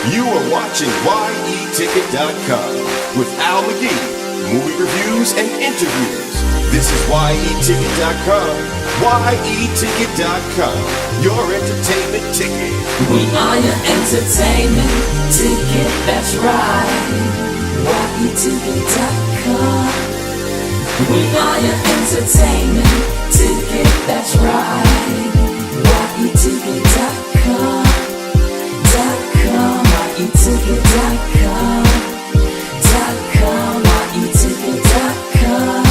You are watching Yeticket.com with Al McGee, movie reviews and interviews. This is Yeticket.com. Yeticket.com, your entertainment ticket. We are your entertainment ticket, that's right. Yeticket.com. We are your entertainment ticket, that's right. Yeticket.com. Yeticket.com. Yeticket.com.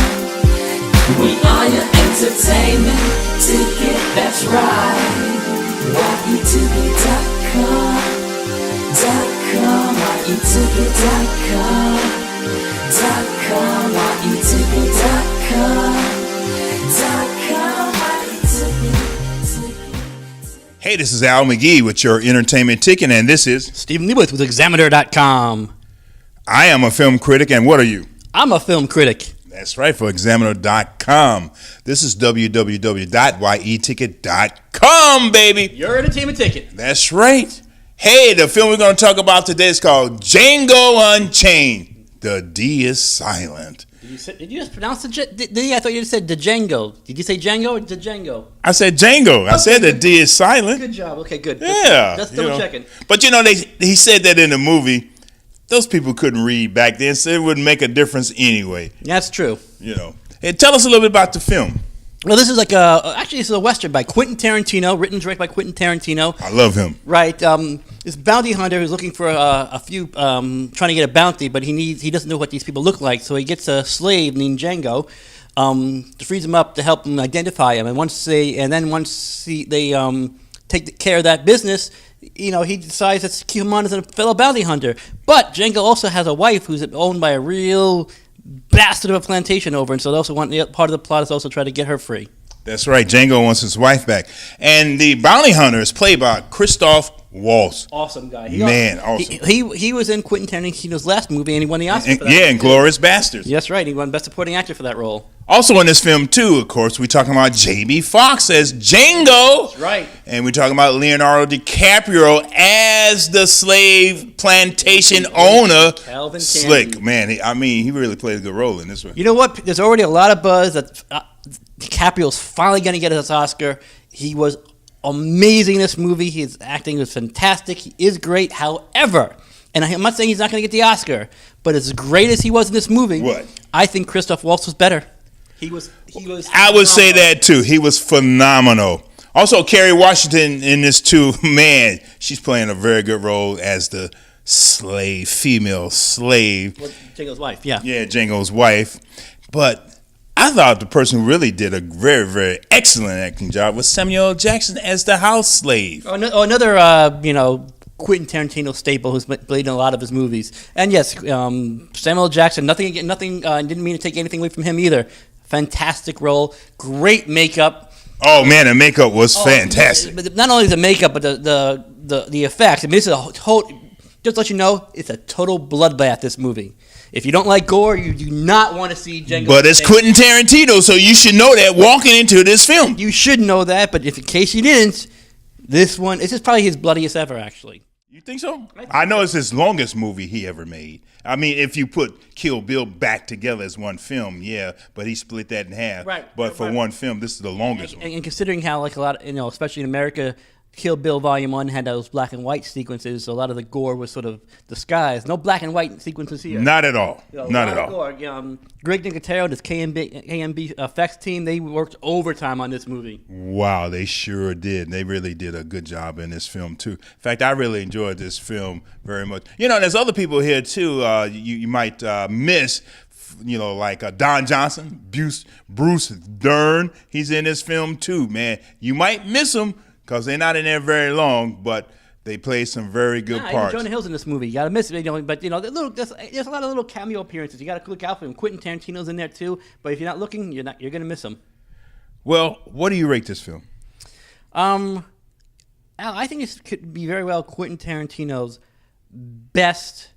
We are your entertainment ticket, that's right. Yeticket.com. Yeticket.com. Hey, this is Al McGee with your entertainment ticket, and this is Stephen Leibowitz with Examiner.com. I am a film critic, and what are you? I'm a film critic. That's right, for Examiner.com. This is www.yeticket.com, baby. Your entertainment ticket. That's right. Hey, the film we're going to talk about today is called Django Unchained. The D is silent. Did you just pronounce the I thought you just said Django. Did you say Django or Django? I said Django. Okay. I said the D is silent. Good job. Okay, good. Yeah. Just double checking. But he said that in the movie. Those people couldn't read back then, so it wouldn't make a difference anyway. That's true. Hey, tell us a little bit about the film. Well, this is this is a Western by Quentin Tarantino, written and directed by Quentin Tarantino. I love him. Right. This bounty hunter who's looking for a few, trying to get a bounty, but he doesn't know what these people look like, so he gets a slave named Django, to freeze him up to help him identify him. And once they take care of that business, he decides to keep him on as a fellow bounty hunter. But Django also has a wife who's owned by a real bastard of a plantation over, and so they also part of the plot is also try to get her free. That's right. Django wants his wife back, and the bounty hunter is played by Christoph Waltz. Awesome guy. Awesome. He was in Quentin Tarantino's last movie, and he won the Oscar for that. Yeah, Inglourious Basterds. That's right. He won Best Supporting Actor for that role. Also in this film, too, of course, we're talking about Jamie Foxx as Django. That's right. And we're talking about Leonardo DiCaprio as the slave plantation owner. Calvin Slick. Candy. Man, he really played a good role in this one. You know what? There's already a lot of buzz that DiCaprio's finally going to get his Oscar. He was amazing in this movie. His acting was fantastic. He is great. However, and I'm not saying he's not going to get the Oscar, but as great as he was in this movie, I think Christoph Waltz was better. He was. I would say that too. He was phenomenal. Also, Kerry Washington in this too. Man, she's playing a very good role as the female slave. Well, Django's wife. Yeah. Yeah, Django's wife. But I thought the person who really did a very, very excellent acting job was Samuel L. Jackson as the house slave. Another Quentin Tarantino staple who's played in a lot of his movies. And yes, Samuel L. Jackson. Nothing. Didn't mean to take anything away from him either. Fantastic role, great makeup. Oh man, the makeup was fantastic. But not only the makeup, but the effects. I mean, this is a total. Just to let you know, it's a total bloodbath. This movie. If you don't like gore, you do not want to see Django. But it's Quentin Tarantino, so you should know that walking into this film. You should know that, but if in case you didn't, this is probably his bloodiest ever, actually. You think so? I know it's his longest movie he ever made. I mean, if you put Kill Bill back together as one film, yeah, but he split that in half. Right. But for one film, this is the longest one. And considering how, like a lot, especially in America, Kill Bill Volume 1 had those black and white sequences, so a lot of the gore was sort of disguised. No black and white sequences here. Not at all. Not at all. Gore. Greg Nicotero, this KMB effects team, they worked overtime on this movie. Wow, they sure did. They really did a good job in this film, too. In fact, I really enjoyed this film very much. There's other people here, too, you might miss. Like Don Johnson, Bruce Dern. He's in this film, too, man. You might miss him, because they're not in there very long, but they play some very good parts. Jonah Hill's in this movie. You got to miss it, but there's a lot of little cameo appearances. You got to look out for him. Quentin Tarantino's in there too, but if you're not looking, you're going to miss him. Well, what do you rate this film? Al, I think this could be very well Quentin Tarantino's best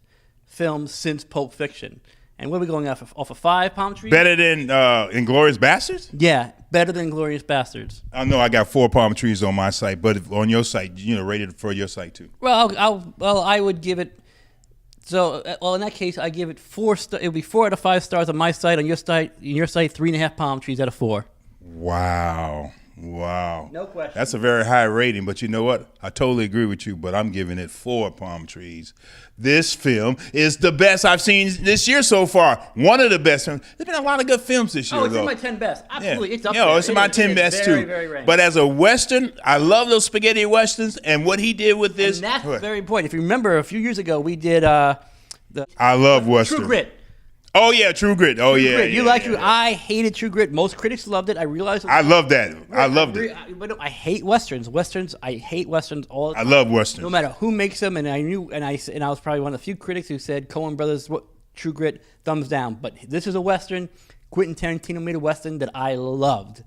film since Pulp Fiction. And what are we going off of 5 palm trees? Better than Inglourious Bastards? Yeah, better than Glorious Bastards. I know I got 4 palm trees on my site, but on your site, rated for your site too. Well, I would give it. So, in that case, I give it 4. It would be 4 out of 5 stars on my site. On your site, 3.5 palm trees out of 4. Wow. No question. That's a very high rating, but you know what? I totally agree with you, but I'm giving it 4 palm trees. This film is the best I've seen this year so far. One of the best films. There's been a lot of good films this year, Oh, it's though. in my 10 best. Absolutely. Yeah. It's up there. It's in my 10 best, very, too. very ranked. But as a Western, I love those spaghetti Westerns, and what he did with this. And that's very important. If you remember, a few years ago, we did I love Western. True Grit. Oh, yeah, True Grit. Oh, yeah. Grit. You yeah, like yeah. True. I hated True Grit. Most critics loved it. I realized. I love that. I loved it. But no, I hate westerns. I hate westerns all. I love Westerns. No matter who makes them, and I knew, and I was probably one of the few critics who said Coen Brothers True Grit, thumbs down. But this is a western. Quentin Tarantino made a western that I loved.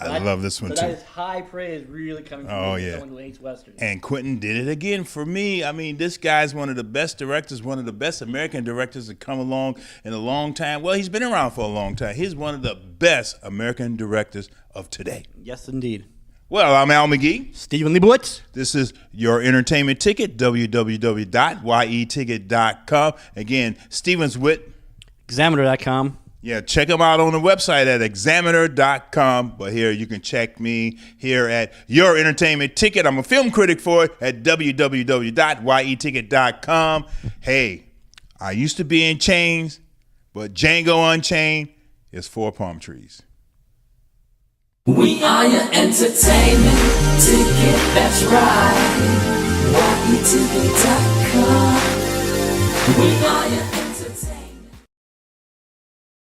I love this one, so too. That is high praise, really coming from someone who hates westerns. And Quentin did it again for me. I mean, this guy's one of the best directors, one of the best American directors to come along in a long time. Well, he's been around for a long time. He's one of the best American directors of today. Yes, indeed. Well, I'm Al McGee. Stephen Leibowitz. This is your entertainment ticket, www.yeticket.com. Again, Stevens with Examiner.com. Yeah, check them out on the website at examiner.com. But here, you can check me here at Your Entertainment Ticket. I'm a film critic for it at www.yeticket.com. Hey, I used to be in chains, but Django Unchained is 4 palm trees. We are your entertainment ticket, that's right. Yeticket.com. We are your